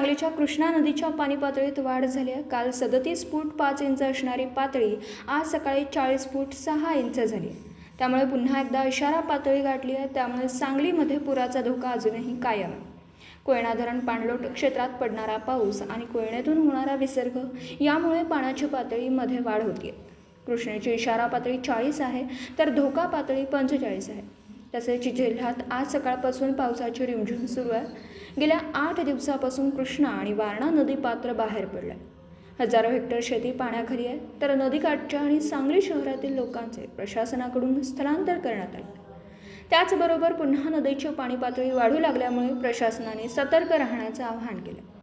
सांगलीच्या कृष्णा नदीच्या पाणी पातळीत वाढ झाली आहे। काल 37 फूट 5 इंच असणारी पातळी आज सकाळी 40 फूट 6 इंच झाली। त्यामुळे पुन्हा एकदा इशारा पातळी गाठली आहे। त्यामुळे सांगलीमध्ये पुराचा धोका अजूनही कायम आहे। कोयना धरण पाणलोट क्षेत्रात पडणारा पाऊस आणि कोयनेतून होणारा विसर्ग यामुळे पाण्याची पातळीमध्ये वाढ होती। कृष्णेची इशारा पातळी 40 आहे तर धोका पातळी 45 आहे। तसेच जिल्ह्यात आज सकाळपासून पावसाची रिमझिम सुरू आहे। गेल्या 8 दिवसापासून कृष्णा आणि वारणा नदी पात्र बाहेर पडले। हजारो हेक्टर शेती पाण्याखाली आहे तर नदीकाठच्या आणि सांगली शहरातील लोकांचे प्रशासनाकडून स्थलांतर करण्यात आले। त्याचबरोबर पुन्हा नदीची पाणी पातळी वाढू लागल्यामुळे प्रशासनाने सतर्क राहण्याचे आवाहन केले।